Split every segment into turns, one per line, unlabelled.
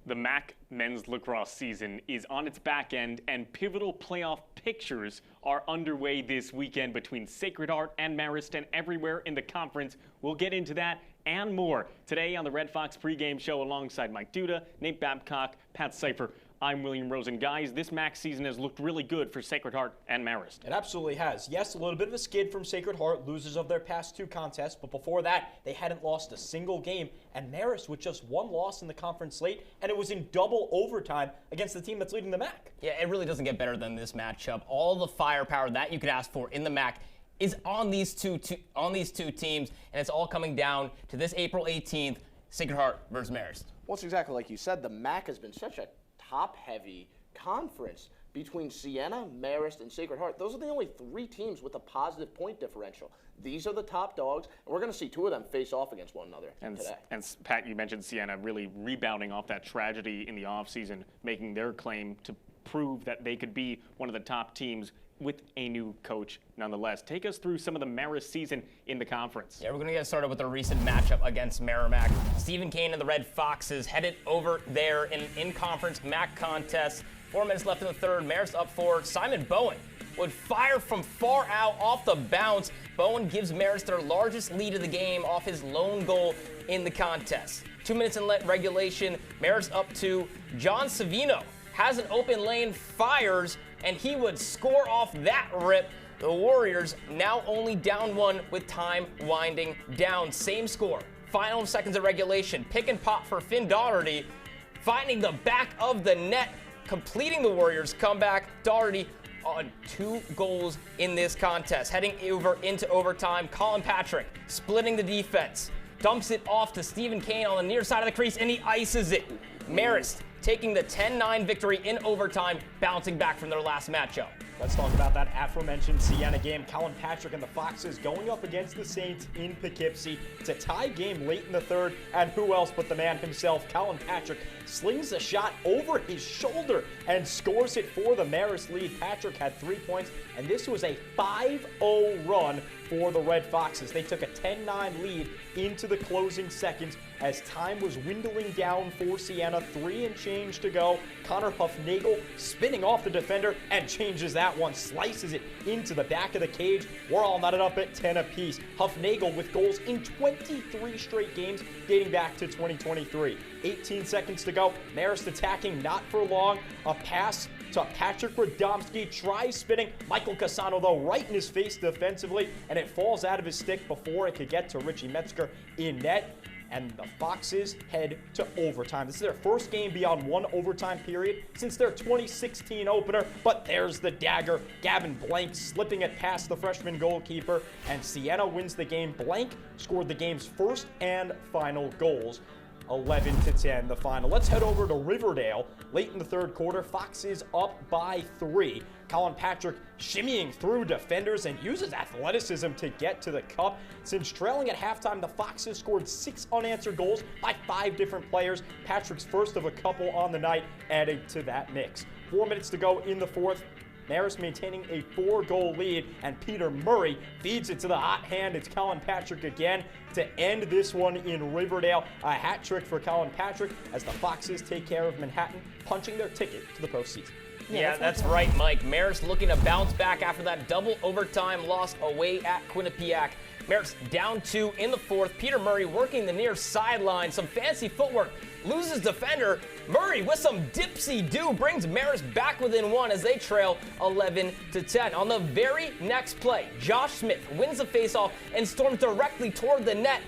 The MAC men's lacrosse season is on its back end, and pivotal playoff pictures are underway this weekend between Sacred Heart and Marist and everywhere in the conference. We'll get into that and more today on the Red Fox Pregame Show alongside Mike Duda, Nate Babcock, Pat Sypher. I'm William Rosen. Guys, this MAC season has looked really good for Sacred Heart and Marist.
It absolutely has. Yes, a little bit of a skid from Sacred Heart, losers of their past two contests, but before that, they hadn't lost a single game, and Marist with just one loss in the conference slate, and it was in double overtime against the team that's leading the MAC.
Yeah, it really doesn't get better than this matchup. All the firepower that you could ask for in the MAC is on these two teams, and it's all coming down to this April 18th, Sacred Heart versus Marist.
Well, it's exactly like you said. The MAC has been such a top-heavy conference between Siena, Marist, and Sacred Heart. Those are the only three teams with a positive point differential. These are the top dogs, and we're going to see two of them face off against one another today.
And Pat, you mentioned Siena really rebounding off that tragedy in the offseason, making their claim to prove that they could be one of the top teams with a new coach nonetheless. Take us through some of the Marist season in the conference.
Yeah, we're going to get started with a recent matchup against Merrimack. Stephen Kane and the Red Foxes headed over there in conference MAC contest. 4 minutes left in the third. Marist up 4. Simon Bowen would fire from far out off the bounce. Bowen gives Marist their largest lead of the game off his lone goal in the contest. 2 minutes in regulation. Marist up 2. John Savino has an open lane, fires, and he would score off that rip. The Warriors now only down 1 with time winding down. Same score. Final seconds of regulation. Pick and pop for Finn Daugherty, finding the back of the net, completing the Warriors' comeback. Daugherty on 2 goals in this contest. Heading over into overtime, Colin Patrick splitting the defense. Dumps it off to Stephen Kane on the near side of the crease, and he ices it. Marist taking the 10-9 victory in overtime, bouncing back from their last matchup.
Let's talk about that aforementioned Siena game. Colin Patrick and the Foxes going up against the Saints in Poughkeepsie. It's a tie game late in the third, and who else but the man himself, Colin Patrick, slings a shot over his shoulder and scores it for the Marist lead. Patrick had 3 points, and this was a 5-0 run for the Red Foxes. They took a 10-9 lead into the closing seconds as time was dwindling down for Siena. 3 and change to go. Connor Huffnagel spinning off the defender and changes that one, slices it into the back of the cage. We're all knotted up at 10 apiece. Huffnagel with goals in 23 straight games dating back to 2023. 18 seconds to go. Marist attacking, not for long. A pass to Patrick Radomski, tries spinning. Michael Casano, though, right in his face defensively, and it falls out of his stick before it could get to Richie Metzger in net. And the Foxes head to overtime. This is their first game beyond 1 overtime period since their 2016 opener, but there's the dagger. Gavin Blank slipping it past the freshman goalkeeper, and Siena wins the game. Blank scored the game's first and final goals. 11-10 the final. Let's head over to Riverdale. Late in the third quarter, Foxes up by 3. Colin Patrick shimmying through defenders and uses athleticism to get to the cup. Since trailing at halftime, the Foxes scored 6 unanswered goals by 5 different players. Patrick's first of a couple on the night added to that mix. 4 minutes to go in the fourth. Marist maintaining a 4-goal lead, and Peter Murray feeds it to the hot hand. It's Colin Patrick again to end this one in Riverdale. A hat trick for Colin Patrick as the Foxes take care of Manhattan, punching their ticket to the postseason.
Yeah, that's right, Mike. Marist looking to bounce back after that double overtime loss away at Quinnipiac. Marist down 2 in the fourth. Peter Murray working the near sideline. Some fancy footwork. Loses defender. Murray with some dipsy-do brings Marist back within 1 as they trail 11-10. On the very next play, Josh Smith wins the faceoff and storms directly toward the net,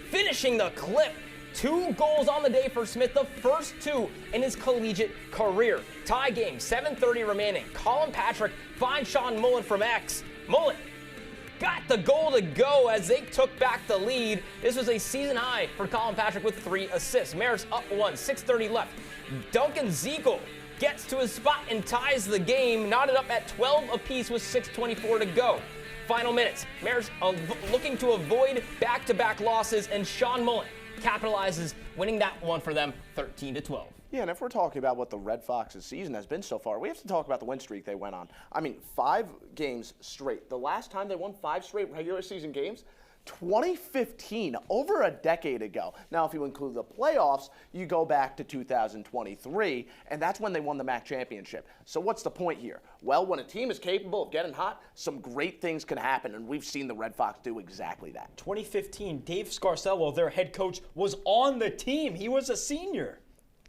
finishing the clip. 2 goals on the day for Smith, the first 2 in his collegiate career. Tie game, 7:30 remaining. Colin Patrick finds Sean Mullen from X. Mullen got the goal to go as they took back the lead. This was a season high for Colin Patrick with 3 assists. Marist up 1, 6:30 left. Duncan Ziegel gets to his spot and ties the game, knotted up at 12 apiece with 6:24 to go. Final minutes. Marist looking to avoid back-to-back losses, and Sean Mullen capitalizes, winning that one for them 13-12.
Yeah, and if we're talking about what the Red Fox's season has been so far, we have to talk about the win streak they went on. I mean, 5 games straight. The last time they won 5 straight regular season games, 2015, over a decade ago. Now, if you include the playoffs, you go back to 2023, and that's when they won the MAC championship. So what's the point here? Well, when a team is capable of getting hot, some great things can happen, and we've seen the Red Fox do exactly that.
2015, Dave Scarcello, their head coach, was on the team. He was a senior.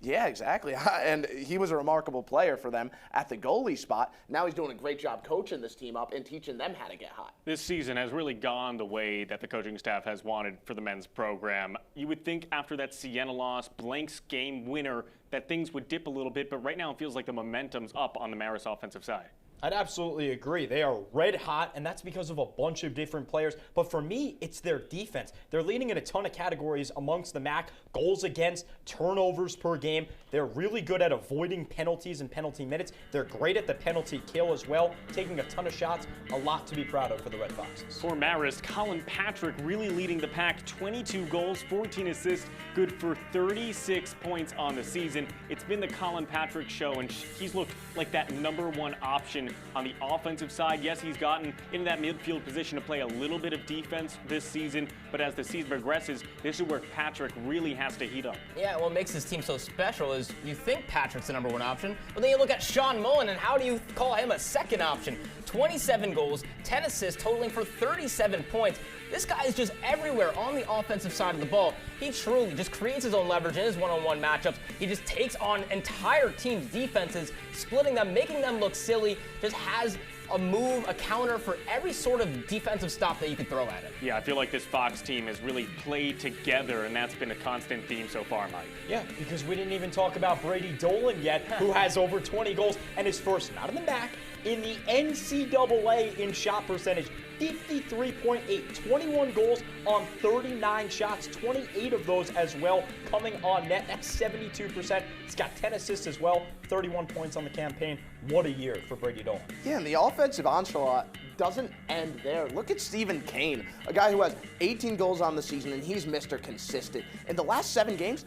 Yeah, exactly. And he was a remarkable player for them at the goalie spot. Now he's doing a great job coaching this team up and teaching them how to get hot.
This season has really gone the way that the coaching staff has wanted for the men's program. You would think after that Siena loss, Blank's game winner, that things would dip a little bit, but right now it feels like the momentum's up on the Marist offensive side.
I'd absolutely agree. They are red hot, and that's because of a bunch of different players. But for me, it's their defense. They're leading in a ton of categories amongst the MAC. Goals against, turnovers per game. They're really good at avoiding penalties and penalty minutes. They're great at the penalty kill as well, taking a ton of shots. A lot to be proud of for the Red Foxes.
For Marist, Colin Patrick really leading the pack. 22 goals, 14 assists, good for 36 points on the season. It's been the Colin Patrick show, and he's looked like that #1 option on the offensive side. Yes, he's gotten into that midfield position to play a little bit of defense this season, but as the season progresses, this is where Patrick really has to heat up.
Yeah, what makes this team so special is you think Patrick's the #1 option, but then you look at Sean Mullen, and how do you call him a second option? 27 goals, 10 assists, totaling for 37 points. This guy is just everywhere on the offensive side of the ball. He truly just creates his own leverage in his one-on-one matchups. He just takes on entire teams' defenses, splitting them, making them look silly, just has a move, a counter for every sort of defensive stop that you could throw at it.
Yeah, I feel like this Fox team has really played together, and that's been a constant theme so far, Mike.
Yeah, because we didn't even talk about Brady Dolan yet, who has over 20 goals and is first, not in the MAC, in the NCAA in shot percentage. 53.8, 21 goals on 39 shots, 28 of those as well coming on net. That's 72%. He's got 10 assists as well, 31 points on the campaign. What a year for Brady Dolan.
Yeah, and the offensive onslaught doesn't end there. Look at Stephen Kane, a guy who has 18 goals on the season, and he's Mr. Consistent. In the last 7 games,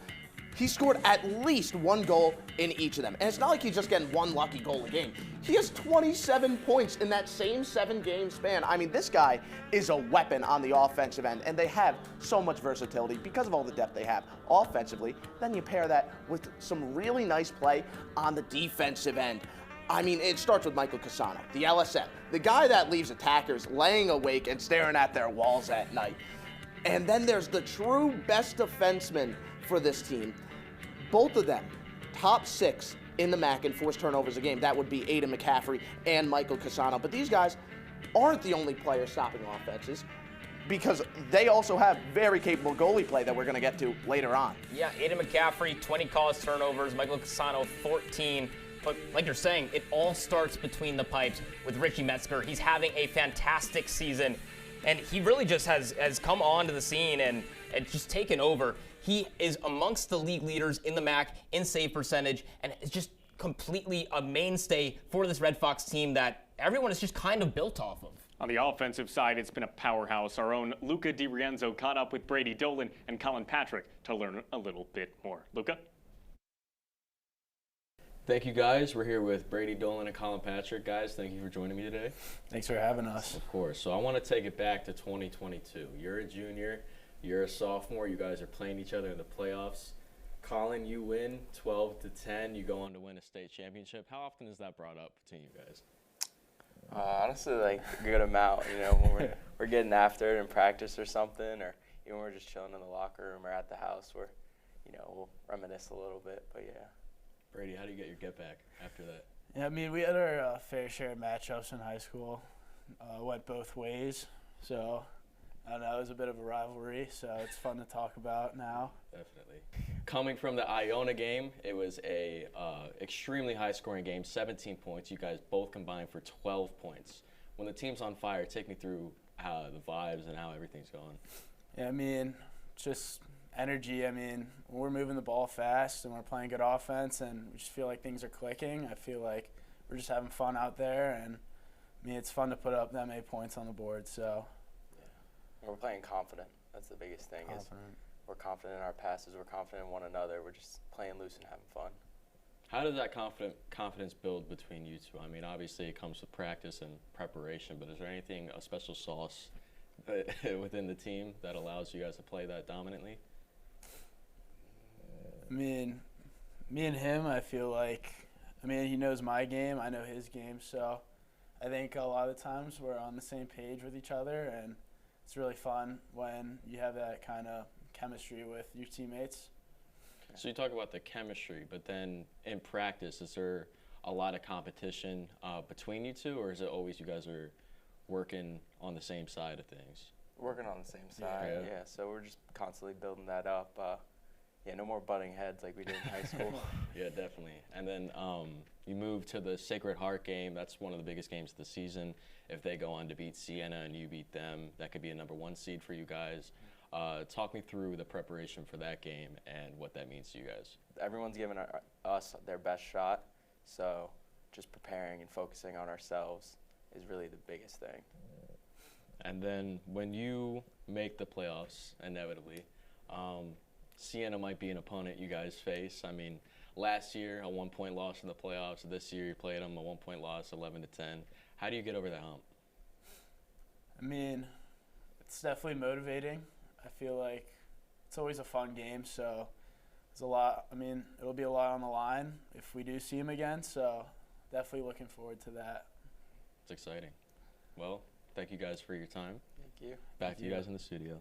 he scored at least 1 goal in each of them. And it's not like he's just getting 1 lucky goal a game. He has 27 points in that same 7-game span. I mean, this guy is a weapon on the offensive end, and they have so much versatility because of all the depth they have offensively. Then you pair that with some really nice play on the defensive end. I mean, it starts with Michael Cassano, the LSM, the guy that leaves attackers laying awake and staring at their walls at night. And then there's the true best defenseman for this team. Both of them, top 6 in the MAC in forced turnovers a game. That would be Aidan McCaffrey and Michael Cassano. But these guys aren't the only players stopping offenses, because they also have very capable goalie play that we're going to get to later on.
Yeah, Aidan McCaffrey, 20 caused turnovers, Michael Cassano, 14. But like you're saying, it all starts between the pipes with Richie Metzger. He's having a fantastic season, and he really just has come onto the scene and just taken over. He is amongst the league leaders in the MAC in save percentage, and it's just completely a mainstay for this Red Fox team that everyone is just kind of built off of.
On the offensive side, it's been a powerhouse. Our own Luca DiRienzo caught up with Brady Dolan and Colin Patrick to learn a little bit more. Luca?
Thank you, guys. We're here with Brady Dolan and Colin Patrick. Guys, thank you for joining me today.
Thanks for having us.
Of course. So I want to take it back to 2022. You're a junior. You're a sophomore. You guys are playing each other in the playoffs. Colin, you win 12-10. You go on to win a state championship. How often is that brought up between you guys?
Honestly, like a good amount. You know, when we're getting after it in practice or something, or even when we're just chilling in the locker room or at the house, where we'll reminisce a little bit. But yeah.
Brady, how do you get your get back after that?
Yeah, I mean, we had our fair share of matchups in high school. Went both ways, so I don't know, it was a bit of a rivalry, so it's fun to talk about now.
Definitely. Coming from the Iona game, it was a extremely high-scoring game, 17 points. You guys both combined for 12 points. When the team's on fire, take me through how the vibes and how everything's going.
Yeah, I mean, just energy. I mean, when we're moving the ball fast and we're playing good offense and we just feel like things are clicking, I feel like we're just having fun out there, and I mean, it's fun to put up that many points on the board, so.
We're playing confident. That's the biggest thing. Is we're confident in our passes. We're confident in one another. We're just playing loose and having fun.
How does that confidence build between you two? I mean, obviously it comes with practice and preparation, but is there anything, a special sauce within the team that allows you guys to play that dominantly?
I mean, me and him, I feel like, he knows my game, I know his game, so I think a lot of the times we're on the same page with each other, and it's really fun when you have that kind of chemistry with your teammates.
So you talk about the chemistry, but then in practice, is there a lot of competition between you two, or is it always you guys are working on the same side of things?
Working on the same side, yeah. So we're just constantly building that up. No more butting heads like we did in high school.
Yeah, definitely. And then you move to the Sacred Heart game. That's one of the biggest games of the season. If they go on to beat Siena and you beat them, that could be a #1 seed for you guys. Talk me through the preparation for that game and what that means to you guys.
Everyone's giving us their best shot, so just preparing and focusing on ourselves is really the biggest thing.
And then when you make the playoffs, inevitably, Siena might be an opponent you guys face. Last year, a 1-point loss in the playoffs. This year, you played them, a 1-point loss, 11-10. How do you get over that hump?
It's definitely motivating. I feel like it's always a fun game, so there's a lot. It'll be a lot on the line if we do see him again, so definitely looking forward to that.
It's exciting. Well, thank you guys for your time.
Thank you.
Back to you guys in the studio.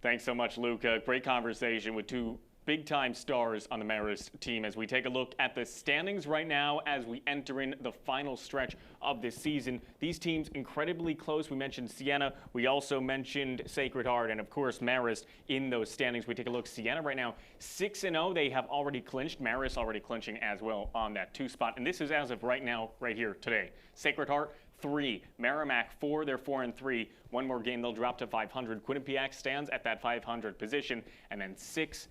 Thanks so much, Luca. Great conversation with two big-time stars on the Marist team as we take a look at the standings right now as we enter in the final stretch of this season. These teams incredibly close. We mentioned Siena. We also mentioned Sacred Heart and, of course, Marist in those standings. We take a look. Siena right now 6-0. They have already clinched. Marist already clinching as well on that 2 spot. And this is as of right now, right here today. Sacred Heart 3, Merrimack 4, they're 4-3. One more game, they'll drop to 500. Quinnipiac stands at that 500 position. And then 6,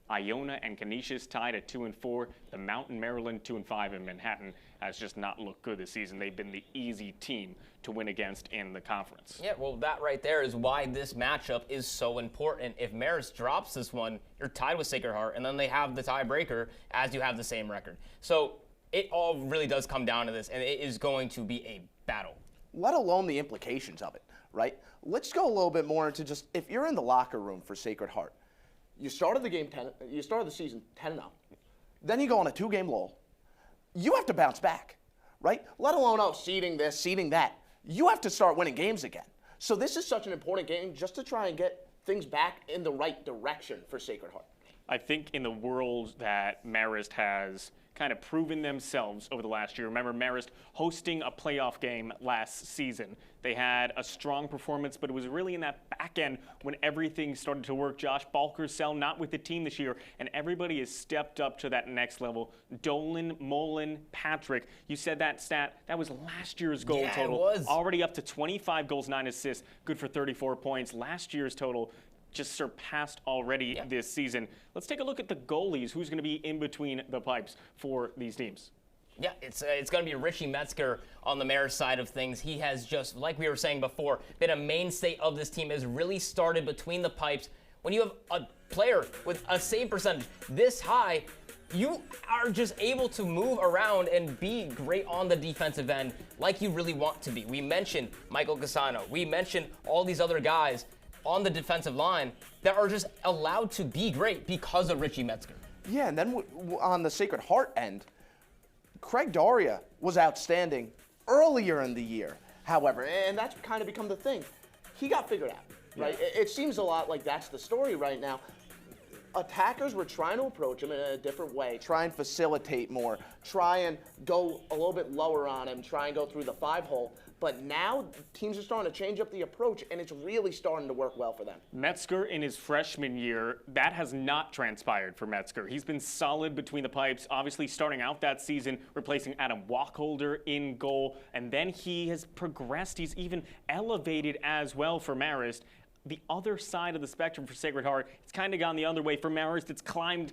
Iona and Canisius tied at 2-4. The Mountain, Maryland 2-5, and Manhattan has just not looked good this season. They've been the easy team to win against in the conference.
Yeah, well, that right there is why this matchup is so important. If Marist drops this one, you're tied with Sacred Heart, and then they have the tiebreaker as you have the same record. So it all really does come down to this, and it is going to be a battle.
Let alone the implications of it, right? Let's go a little bit more into just, if you're in the locker room for Sacred Heart, you started the season 10-0. Then you go on a 2-game lull. You have to bounce back, right? Let alone, seeding this, seeding that. You have to start winning games again. So this is such an important game just to try and get things back in the right direction for Sacred Heart.
I think in the world that Marist has kind of proven themselves over the last year. Remember, Marist hosting a playoff game last season. They had a strong performance, but it was really in that back end when everything started to work. Josh Balkersell not with the team this year, and everybody has stepped up to that next level. Dolan, Mullen, Patrick. You said that stat. That was last year's goal total.
It was.
Already up to 25 goals, 9 assists, good for 34 points. Last year's total just surpassed already this season. Let's take a look at the goalies. Who's going to be in between the pipes for these teams?
Yeah, it's going to be Richie Metzger on the Marist side of things. He has just, like we were saying before, been a mainstay of this team, has really started between the pipes. When you have a player with a save percentage this high, you are just able to move around and be great on the defensive end like you really want to be. We mentioned Michael Cassano. We mentioned all these other guys on the defensive line that are just allowed to be great because of Richie Metzger.
Yeah, and then on the Sacred Heart end, Craig Daria was outstanding earlier in the year, however, and that's kind of become the thing. He got figured out, right? Yeah. It seems a lot like that's the story right now. Attackers were trying to approach him in a different way, try and facilitate more, try and go a little bit lower on him, try and go through the 5-hole. But now teams are starting to change up the approach, and it's really starting to work well for them.
Metzger in his freshman year, that has not transpired for Metzger. He's been solid between the pipes, obviously starting out that season, replacing Adam Wacholder in goal, and then he has progressed. He's even elevated as well for Marist. The other side of the spectrum for Sacred Heart, it's kind of gone the other way. For Marist, it's climbed.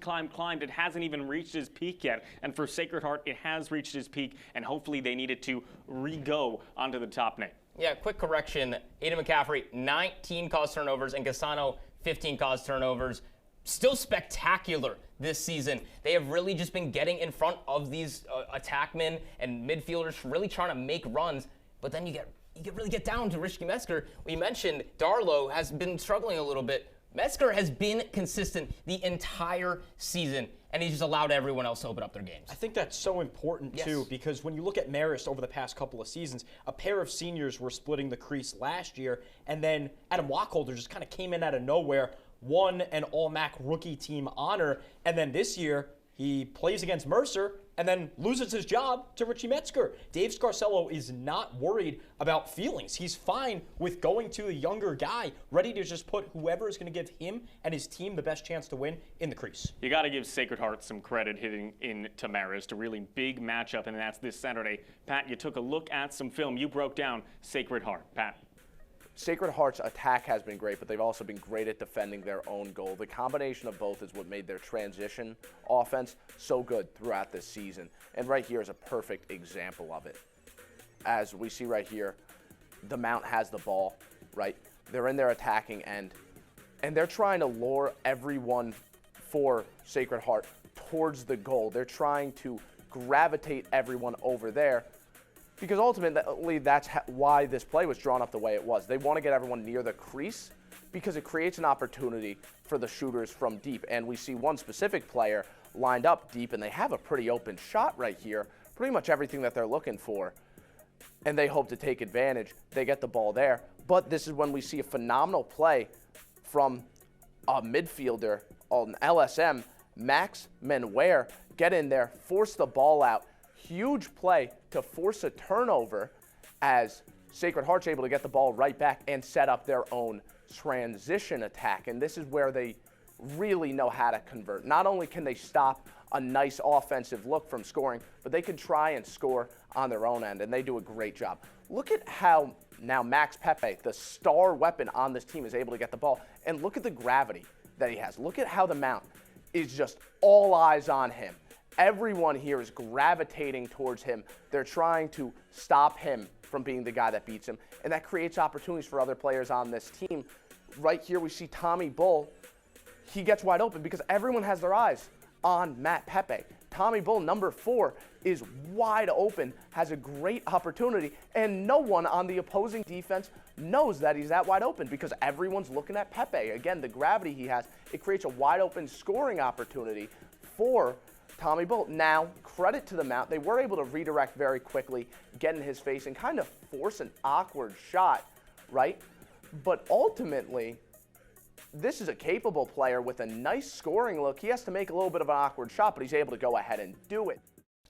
It hasn't even reached his peak yet. And for Sacred Heart, it has reached his peak, and hopefully they need it to re-go onto the top net.
Yeah, quick correction. Aiden McCaffrey, 19 caused turnovers, and Cassano, 15 caused turnovers. Still spectacular this season. They have really just been getting in front of these attackmen and midfielders, really trying to make runs. But then you get you can really get down to Richie Metzger. We mentioned Darlow has been struggling a little bit. Metzger has been consistent the entire season, and he's just allowed everyone else to open up their games.
I think that's so important, too, because when you look at Marist over the past couple of seasons, a pair of seniors were splitting the crease last year, and then Adam Wacholder just kind of came in out of nowhere, won an All-MAC rookie team honor, and then this year he plays against Mercer and then loses his job to Richie Metzger. Dave Scarcello is not worried about feelings. He's fine with going to a younger guy, ready to just put whoever is going to give him and his team the best chance to win in the crease.
You got to give Sacred Heart some credit hitting into Marist, a really big matchup, and that's this Saturday. Pat, you took a look at some film. You broke down Sacred Heart. Pat.
Sacred Heart's attack has been great, but they've also been great at defending their own goal. The combination of both is what made their transition offense so good throughout this season. And right here is a perfect example of it. As we see right here, the Mount has the ball, right? They're in their attacking end, and they're trying to lure everyone for Sacred Heart towards the goal. They're trying to gravitate everyone over there, because ultimately that's why this play was drawn up the way it was. They want to get everyone near the crease because it creates an opportunity for the shooters from deep. And we see one specific player lined up deep, and they have a pretty open shot right here, pretty much everything that they're looking for. And they hope to take advantage. They get the ball there. But this is when we see a phenomenal play from a midfielder, an LSM, Max Menuer, get in there, force the ball out. Huge play to force a turnover as Sacred Heart's able to get the ball right back and set up their own transition attack. And this is where they really know how to convert. Not only can they stop a nice offensive look from scoring, but they can try and score on their own end, and they do a great job. Look at how now Max Pepe, the star weapon on this team, is able to get the ball. And look at the gravity that he has. Look at how the Mount is just all eyes on him. Everyone here is gravitating towards him. They're trying to stop him from being the guy that beats him, and that creates opportunities for other players on this team. Right here we see Tommy Bull. He gets wide open because everyone has their eyes on Matt Pepe. Tommy Bull, number 4, is wide open, has a great opportunity, and no one on the opposing defense knows that he's that wide open because everyone's looking at Pepe. Again, the gravity he has, it creates a wide open scoring opportunity for Tommy Bull. Now, credit to the Mount. They were able to redirect very quickly, get in his face, and kind of force an awkward shot, right? But ultimately, this is a capable player with a nice scoring look. He has to make a little bit of an awkward shot, but he's able to go ahead and do it.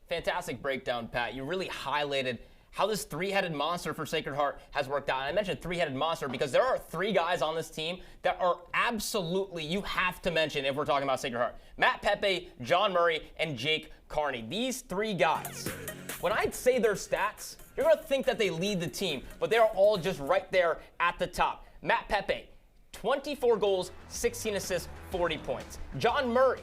Fantastic breakdown, Pat. You really highlighted how this three-headed monster for Sacred Heart has worked out. And I mentioned three-headed monster because there are 3 guys on this team that are absolutely, you have to mention if we're talking about Sacred Heart. Matt Pepe, John Murray, and Jake Carney. These 3 guys, when I say their stats, you're going to think that they lead the team, but they're all just right there at the top. Matt Pepe, 24 goals, 16 assists, 40 points. John Murray,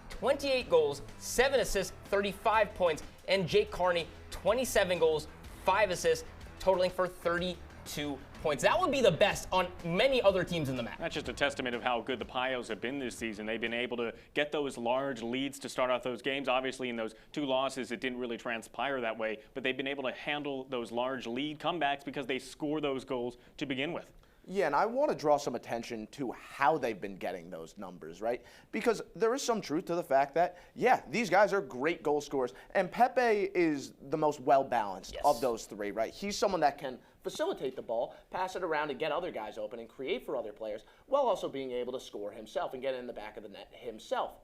28 goals, 7 assists, 35 points. And Jake Carney, 27 goals, 5 assists, totaling for 32 points. That would be the best on many other teams in the MAC.
That's just a testament of how good the Pios have been this season. They've been able to get those large leads to start off those games. Obviously, in those 2 losses, it didn't really transpire that way, but they've been able to handle those large lead comebacks because they score those goals to begin with.
Yeah, and I want to draw some attention to how they've been getting those numbers, right? Because there is some truth to the fact that, yeah, these guys are great goal scorers, and Pepe is the most well-balanced of those 3, right? He's someone that can facilitate the ball, pass it around, and get other guys open and create for other players, while also being able to score himself and get in the back of the net himself.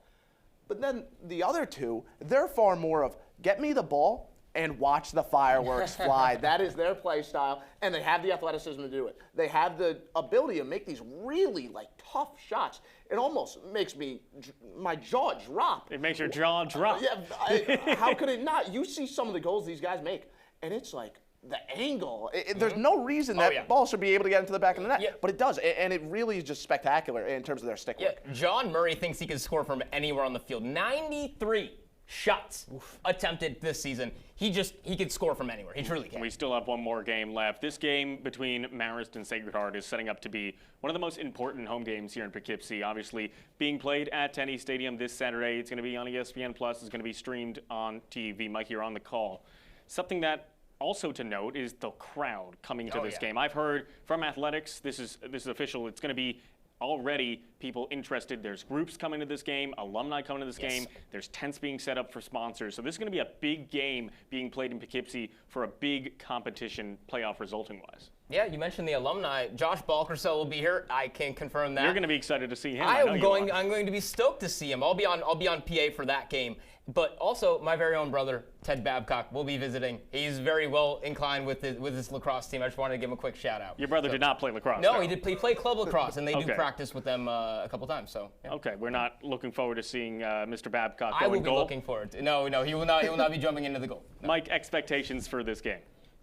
But then the other 2, they're far more of, get me the ball and watch the fireworks fly. That is their play style, and they have the athleticism to do it. They have the ability to make these really tough shots. It almost makes my jaw drop.
It makes your jaw drop.
Yeah, how could it not? You see some of the goals these guys make, and it's like the angle. There's no reason that ball should be able to get into the back of the net, but it does, and it really is just spectacular in terms of their stick work.
John Murray thinks he can score from anywhere on the field. 93 shots attempted this season. He could score from anywhere. He truly can.
We still have one more game left. This game between Marist and Sacred Heart is setting up to be one of the most important home games here in Poughkeepsie. Obviously, being played at Tenny Stadium this Saturday. It's going to be on ESPN Plus. It's going to be streamed on TV. Mike, you're on the call. Something that also to note is the crowd coming to this
yeah.
game. I've heard from athletics, this is official, it's going to be already people interested. There's groups coming to this game, alumni coming to this game. There's tents being set up for sponsors. So this is going to be a big game being played in Poughkeepsie for a big competition playoff resulting-wise.
Yeah, you mentioned the alumni. Josh Balkersell will be here. I can confirm that.
You're going to be excited to see him.
I'm going to be stoked to see him. I'll be on PA for that game. But also, my very own brother, Ted Babcock, will be visiting. He's very well inclined with his lacrosse team. I just wanted to give him a quick shout out.
Your brother did not play lacrosse.
No,
though.
he play club lacrosse, and they do
Okay.
practice with them a couple times. So yeah.
Okay, we're not looking forward to seeing Mr. Babcock
I
go
will
in
be
goal.
looking forward to. No, he will not be jumping into the goal. No.
Mike, expectations for this game?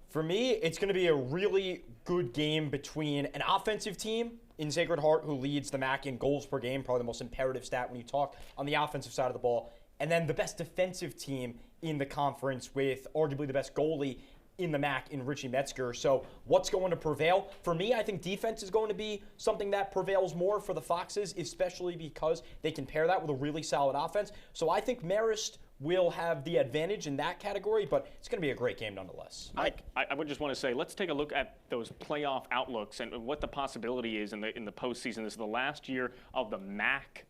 For me, it's going to be a really good game between an offensive team in Sacred Heart who leads the MAC in goals per game, probably the most imperative stat when you talk on the offensive side of the ball, and then the best defensive team in the conference with arguably the best goalie in the MAC in Richie Metzger. So what's going to prevail? For me, I think defense is going to be something that prevails more for the Foxes, especially because they can pair that with a really solid offense. So I think Marist will have the advantage in that category, but it's going to be a great game nonetheless.
Mike, I would just want to say, let's take a look at those playoff outlooks and what the possibility is in the postseason. This is the last year of the MAC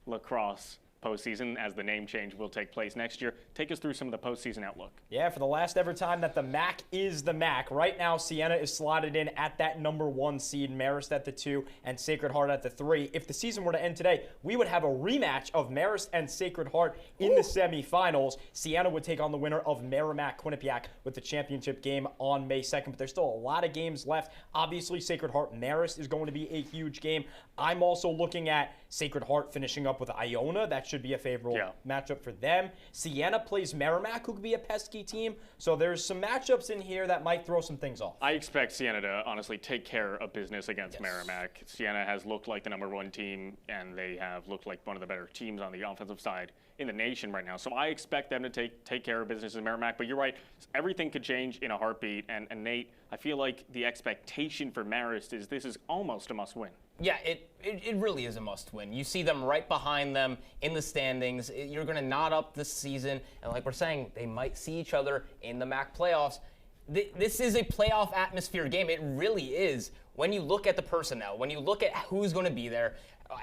lacrosse postseason, as the name change will take place next year. Take us through some of the postseason outlook.
Yeah, for the last ever time that the MAC is the MAC. Right now, Siena is slotted in at that #1 seed, Marist at the 2, and Sacred Heart at the 3. If the season were to end today, we would have a rematch of Marist and Sacred Heart in the semifinals. Siena would take on the winner of Merrimack-Quinnipiac with the championship game on May 2nd, but there's still a lot of games left. Obviously, Sacred Heart-Marist is going to be a huge game. I'm also looking at Sacred Heart finishing up with Iona. That should be a favorable matchup for them. Siena plays Merrimack, who could be a pesky team. So there's some matchups in here that might throw some things off.
I expect Siena to honestly take care of business against Merrimack. Siena has looked like the #1 team, and they have looked like one of the better teams on the offensive side in the nation right now. So I expect them to take care of business in Merrimack. But you're right, everything could change in a heartbeat. And Nate, I feel like the expectation for Marist is this is almost a must-win.
Yeah, it really is a must-win. You see them right behind them in the standings. You're going to knot up this season, and like we're saying, they might see each other in the MAC playoffs. This is a playoff atmosphere game. It really is. When you look at the personnel, when you look at who's going to be there,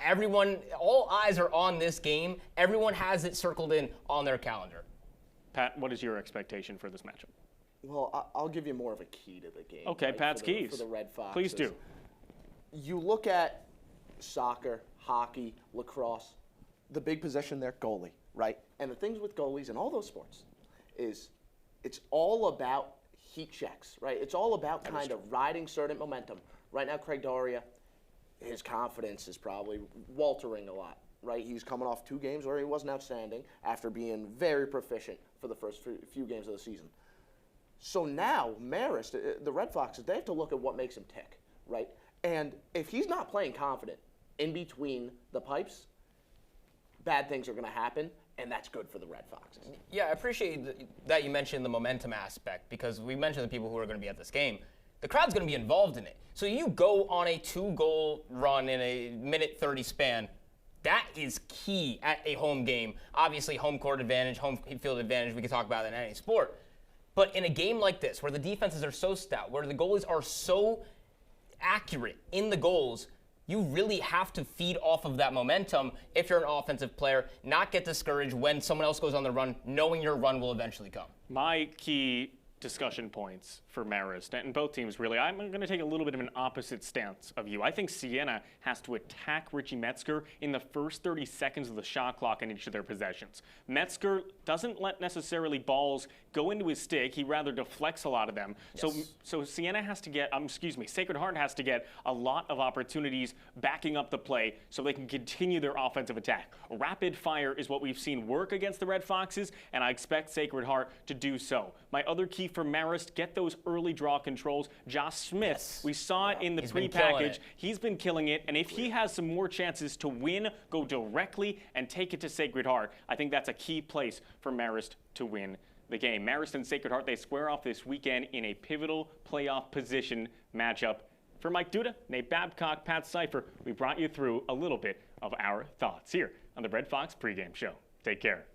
everyone, all eyes are on this game. Everyone has it circled in on their calendar.
Pat, what is your expectation for this matchup?
Well, I'll give you more of a key to the game.
Okay,
right,
Pat's
for the,
keys.
For the Red Foxes.
Please do.
You look at soccer, hockey, lacrosse, the big position there, goalie, right? And the things with goalies in all those sports is it's all about heat checks, right? It's all about kind of riding certain momentum. Right now, Craig Doria, his confidence is probably waltering a lot, right? He's coming off 2 games where he wasn't outstanding after being very proficient for the first few games of the season. So now, Marist, the Red Foxes, they have to look at what makes him tick, right? And if he's not playing confident in between the pipes, bad things are going to happen, and that's good for the Red Foxes.
Yeah, I appreciate that you mentioned the momentum aspect, because we mentioned the people who are going to be at this game. The crowd's going to be involved in it. So you go on a 2-goal run in a minute 30 span. That is key at a home game. Obviously, home court advantage, home field advantage, we can talk about that in any sport. But in a game like this, where the defenses are so stout, where the goalies are so accurate in the goals, you really have to feed off of that momentum if you're an offensive player, not get discouraged when someone else goes on the run, knowing your run will eventually come.
My key discussion points for Marist, and both teams really, I'm going to take a little bit of an opposite stance of you. I think Siena has to attack Richie Metzger in the first 30 seconds of the shot clock in each of their possessions. Metzger doesn't let necessarily balls go into his stick. He rather deflects a lot of them. Yes. So Siena has to get, Sacred Heart has to get a lot of opportunities backing up the play so they can continue their offensive attack. Rapid fire is what we've seen work against the Red Foxes, and I expect Sacred Heart to do so. My other key for Marist, get those early draw controls. Josh Smith, we saw it in the pre-package. He's been killing it, and if he has some more chances to win, go directly and take it to Sacred Heart, I think that's a key place for Marist to win the game. Marist and Sacred Heart, they square off this weekend in a pivotal playoff position matchup. For Mike Duda, Nate Babcock, Pat Sypher, we brought you through a little bit of our thoughts here on the Red Fox Pregame Show. Take care.